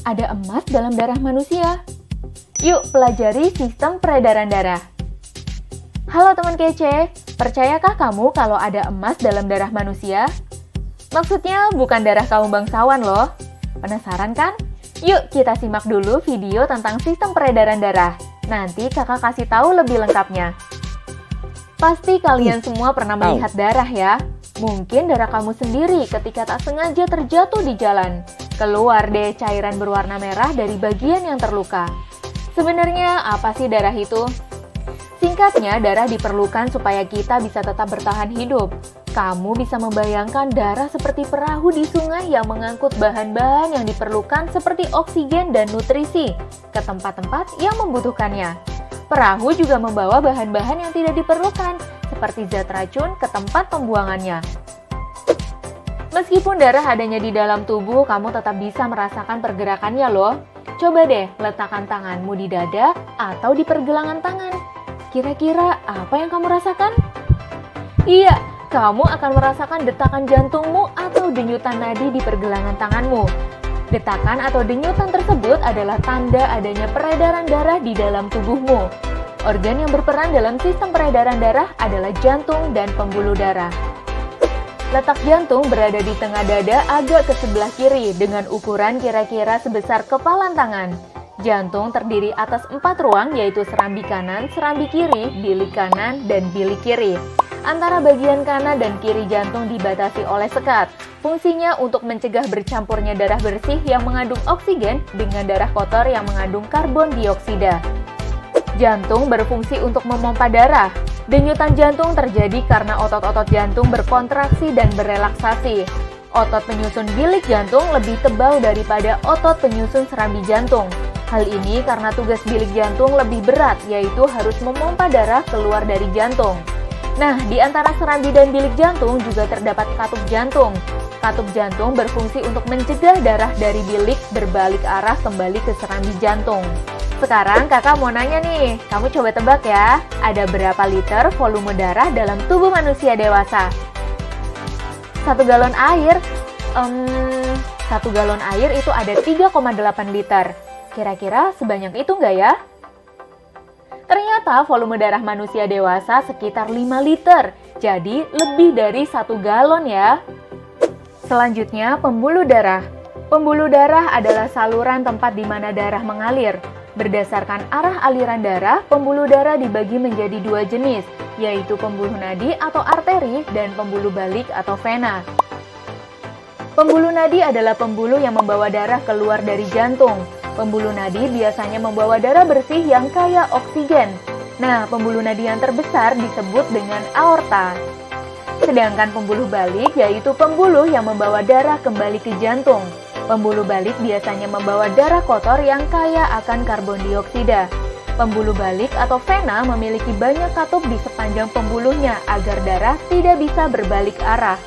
ada emas dalam darah manusia? Yuk pelajari sistem peredaran darah. Halo teman kece, percayakah kamu kalau ada emas dalam darah manusia? Maksudnya bukan darah kaum bangsawan loh. Penasaran kan? Yuk kita simak dulu video tentang sistem peredaran darah. Nanti kakak kasih tahu lebih lengkapnya. Pasti kalian semua pernah melihat darah ya. Mungkin darah kamu sendiri ketika tak sengaja terjatuh di jalan. Keluar deh cairan berwarna merah dari bagian yang terluka. Sebenarnya apa sih darah itu? Singkatnya, darah diperlukan supaya kita bisa tetap bertahan hidup. Kamu bisa membayangkan darah seperti perahu di sungai yang mengangkut bahan-bahan yang diperlukan seperti oksigen dan nutrisi ke tempat-tempat yang membutuhkannya. Perahu juga membawa bahan-bahan yang tidak diperlukan, seperti zat racun ke tempat pembuangannya. Meskipun darah adanya di dalam tubuh, kamu tetap bisa merasakan pergerakannya loh. Coba deh letakkan tanganmu di dada atau di pergelangan tangan. Kira-kira apa yang kamu rasakan? Iya, kamu akan merasakan detakan jantungmu atau denyutan nadi di pergelangan tanganmu. Detakan atau denyutan tersebut adalah tanda adanya peredaran darah di dalam tubuhmu. Organ yang berperan dalam sistem peredaran darah adalah jantung dan pembuluh darah. Letak jantung berada di tengah dada agak ke sebelah kiri dengan ukuran kira-kira sebesar kepalan tangan. Jantung terdiri atas 4 ruang yaitu serambi kanan, serambi kiri, bilik kanan, dan bilik kiri. Antara bagian kanan dan kiri jantung dibatasi oleh sekat. Fungsinya untuk mencegah bercampurnya darah bersih yang mengandung oksigen dengan darah kotor yang mengandung karbon dioksida. Jantung berfungsi untuk memompa darah. Denyutan jantung terjadi karena otot-otot jantung berkontraksi dan berelaksasi. Otot penyusun bilik jantung lebih tebal daripada otot penyusun serambi jantung. Hal ini karena tugas bilik jantung lebih berat, yaitu harus memompa darah keluar dari jantung. Nah, di antara serambi dan bilik jantung juga terdapat katup jantung. Katup jantung berfungsi untuk mencegah darah dari bilik berbalik arah kembali ke serambi jantung. Sekarang kakak mau nanya nih, kamu coba tebak ya, ada berapa liter volume darah dalam tubuh manusia dewasa? 1 galon air? 1 galon air itu ada 3,8 liter. Kira-kira sebanyak itu nggak ya? Ternyata volume darah manusia dewasa sekitar 5 liter, jadi lebih dari 1 galon ya. Selanjutnya, pembuluh darah. Pembuluh darah adalah saluran tempat di mana darah mengalir. Berdasarkan arah aliran darah, pembuluh darah dibagi menjadi 2 jenis, yaitu pembuluh nadi atau arteri dan pembuluh balik atau vena. Pembuluh nadi adalah pembuluh yang membawa darah keluar dari jantung. Pembuluh nadi biasanya membawa darah bersih yang kaya oksigen. Nah, pembuluh nadi yang terbesar disebut dengan aorta. Sedangkan pembuluh balik yaitu pembuluh yang membawa darah kembali ke jantung. Pembuluh balik biasanya membawa darah kotor yang kaya akan karbon dioksida. Pembuluh balik atau vena memiliki banyak katup di sepanjang pembuluhnya agar darah tidak bisa berbalik arah.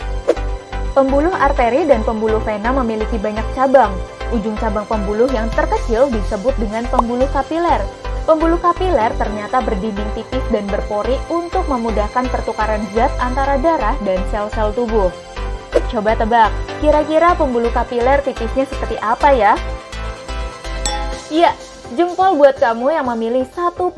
Pembuluh arteri dan pembuluh vena memiliki banyak cabang. Ujung cabang pembuluh yang terkecil disebut dengan pembuluh kapiler. Pembuluh kapiler ternyata berdinding tipis dan berpori untuk memudahkan pertukaran zat antara darah dan sel-sel tubuh. Coba tebak, kira-kira pembuluh kapiler tipisnya seperti apa ya? Iya, jempol buat kamu yang memilih 1/10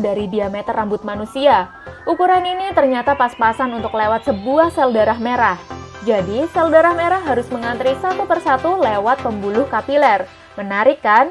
dari diameter rambut manusia. Ukuran ini ternyata pas-pasan untuk lewat sebuah sel darah merah. Jadi, sel darah merah harus mengantri satu persatu lewat pembuluh kapiler. Menarik kan?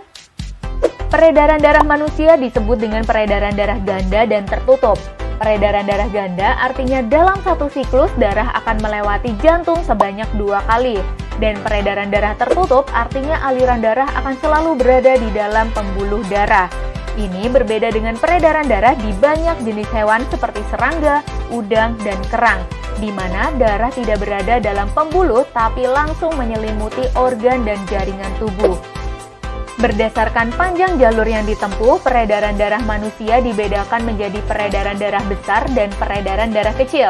Peredaran darah manusia disebut dengan peredaran darah ganda dan tertutup. Peredaran darah ganda artinya dalam satu siklus darah akan melewati jantung sebanyak 2 kali. Dan peredaran darah tertutup artinya aliran darah akan selalu berada di dalam pembuluh darah. Ini berbeda dengan peredaran darah di banyak jenis hewan seperti serangga, udang, dan kerang, di mana darah tidak berada dalam pembuluh tapi langsung menyelimuti organ dan jaringan tubuh. Berdasarkan panjang jalur yang ditempuh, peredaran darah manusia dibedakan menjadi peredaran darah besar dan peredaran darah kecil.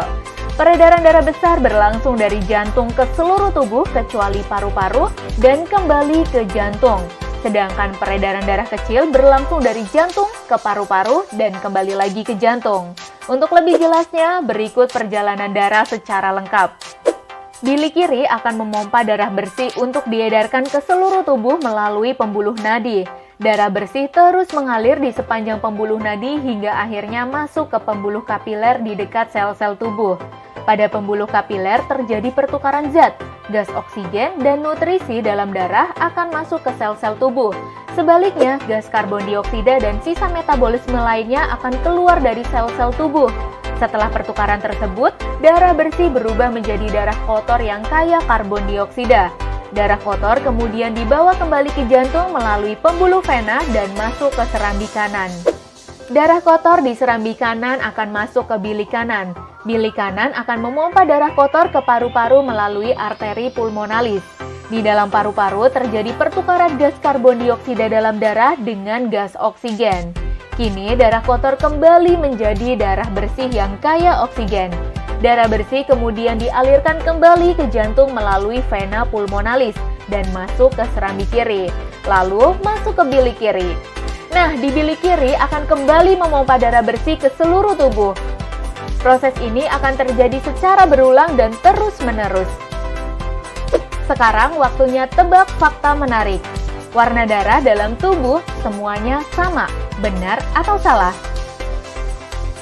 Peredaran darah besar berlangsung dari jantung ke seluruh tubuh kecuali paru-paru dan kembali ke jantung. Sedangkan peredaran darah kecil berlangsung dari jantung ke paru-paru dan kembali lagi ke jantung. Untuk lebih jelasnya, berikut perjalanan darah secara lengkap. Bili kiri akan memompa darah bersih untuk diedarkan ke seluruh tubuh melalui pembuluh nadi. Darah bersih terus mengalir di sepanjang pembuluh nadi hingga akhirnya masuk ke pembuluh kapiler di dekat sel-sel tubuh. Pada pembuluh kapiler terjadi pertukaran zat, gas oksigen, dan nutrisi dalam darah akan masuk ke sel-sel tubuh. Sebaliknya, gas karbon dioksida dan sisa metabolisme lainnya akan keluar dari sel-sel tubuh. Setelah pertukaran tersebut, darah bersih berubah menjadi darah kotor yang kaya karbon dioksida. Darah kotor kemudian dibawa kembali ke jantung melalui pembuluh vena dan masuk ke serambi kanan. Darah kotor di serambi kanan akan masuk ke bilik kanan. Bilik kanan akan memompa darah kotor ke paru-paru melalui arteri pulmonalis. Di dalam paru-paru terjadi pertukaran gas karbon dioksida dalam darah dengan gas oksigen. Kini darah kotor kembali menjadi darah bersih yang kaya oksigen. Darah bersih kemudian dialirkan kembali ke jantung melalui vena pulmonalis dan masuk ke serambi kiri, lalu masuk ke bilik kiri. Nah, di bilik kiri akan kembali memompa darah bersih ke seluruh tubuh. Proses ini akan terjadi secara berulang dan terus-menerus. Sekarang waktunya tebak fakta menarik. Warna darah dalam tubuh semuanya sama, benar atau salah?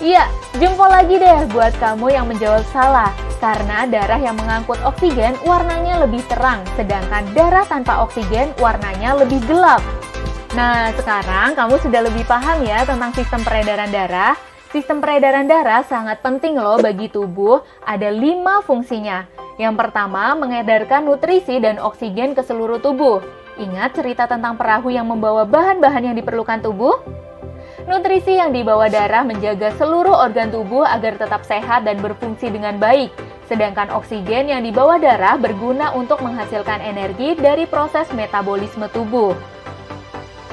Iya, jempol lagi deh buat kamu yang menjawab salah. Karena darah yang mengangkut oksigen warnanya lebih terang, sedangkan darah tanpa oksigen warnanya lebih gelap. Nah, sekarang kamu sudah lebih paham ya tentang sistem peredaran darah. Sistem peredaran darah sangat penting loh bagi tubuh, ada 5 fungsinya. Yang pertama, mengedarkan nutrisi dan oksigen ke seluruh tubuh. Ingat cerita tentang perahu yang membawa bahan-bahan yang diperlukan tubuh? Nutrisi yang dibawa darah menjaga seluruh organ tubuh agar tetap sehat dan berfungsi dengan baik. Sedangkan oksigen yang dibawa darah berguna untuk menghasilkan energi dari proses metabolisme tubuh.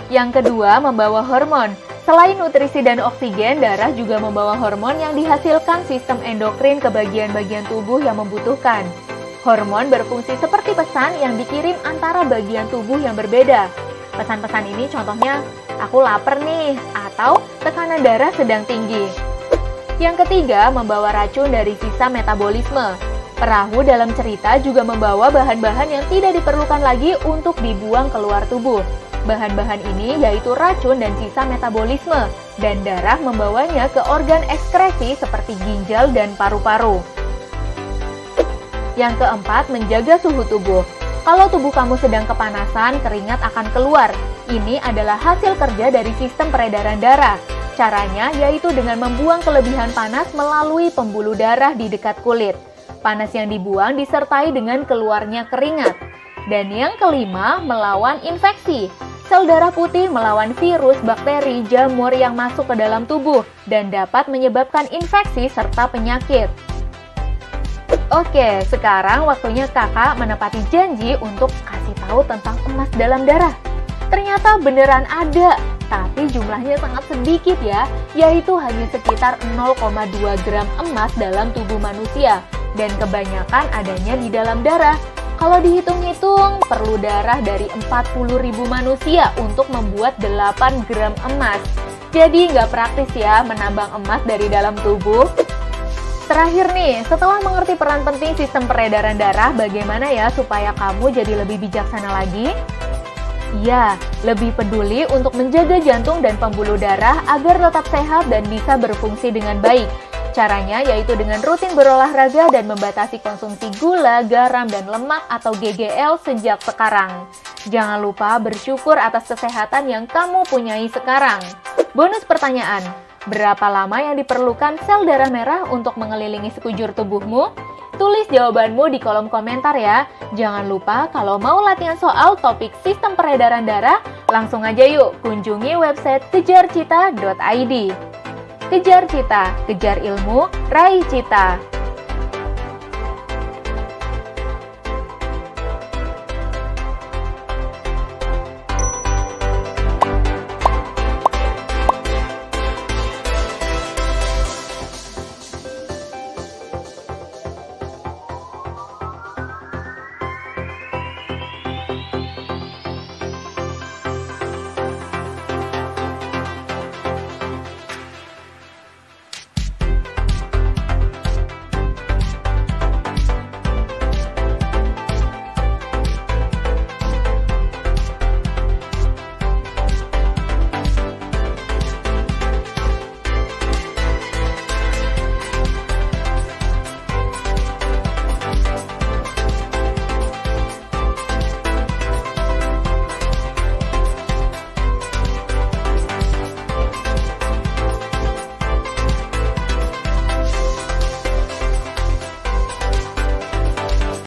Yang kedua, membawa hormon. Selain nutrisi dan oksigen, darah juga membawa hormon yang dihasilkan sistem endokrin ke bagian-bagian tubuh yang membutuhkan. Hormon berfungsi seperti pesan yang dikirim antara bagian tubuh yang berbeda. Pesan-pesan ini contohnya, aku lapar nih, atau tekanan darah sedang tinggi. Yang ketiga, membawa racun dari sisa metabolisme. Perahu dalam cerita juga membawa bahan-bahan yang tidak diperlukan lagi untuk dibuang keluar tubuh. Bahan-bahan ini yaitu racun dan sisa metabolisme, dan darah membawanya ke organ ekskresi seperti ginjal dan paru-paru. Yang keempat, menjaga suhu tubuh. Kalau tubuh kamu sedang kepanasan, keringat akan keluar. Ini adalah hasil kerja dari sistem peredaran darah. Caranya yaitu dengan membuang kelebihan panas melalui pembuluh darah di dekat kulit. Panas yang dibuang disertai dengan keluarnya keringat. Dan yang kelima, melawan infeksi. Sel darah putih melawan virus, bakteri, jamur yang masuk ke dalam tubuh dan dapat menyebabkan infeksi serta penyakit. Oke, sekarang waktunya kakak menepati janji untuk kasih tahu tentang emas dalam darah. Ternyata beneran ada, tapi jumlahnya sangat sedikit ya, yaitu hanya sekitar 0,2 gram emas dalam tubuh manusia, dan kebanyakan adanya di dalam darah. Kalau dihitung-hitung, perlu darah dari 40.000 manusia untuk membuat 8 gram emas. Jadi nggak praktis ya menambang emas dari dalam tubuh. Terakhir nih, setelah mengerti peran penting sistem peredaran darah, bagaimana ya supaya kamu jadi lebih bijaksana lagi? Iya, lebih peduli untuk menjaga jantung dan pembuluh darah agar tetap sehat dan bisa berfungsi dengan baik. Caranya yaitu dengan rutin berolahraga dan membatasi konsumsi gula, garam, dan lemak atau GGL sejak sekarang. Jangan lupa bersyukur atas kesehatan yang kamu punyai sekarang. Bonus pertanyaan. Berapa lama yang diperlukan sel darah merah untuk mengelilingi sekujur tubuhmu? Tulis jawabanmu di kolom komentar ya. Jangan lupa kalau mau latihan soal topik sistem peredaran darah, langsung aja yuk kunjungi website kejarcita.id. Kejar Cita, kejar ilmu, raih cita.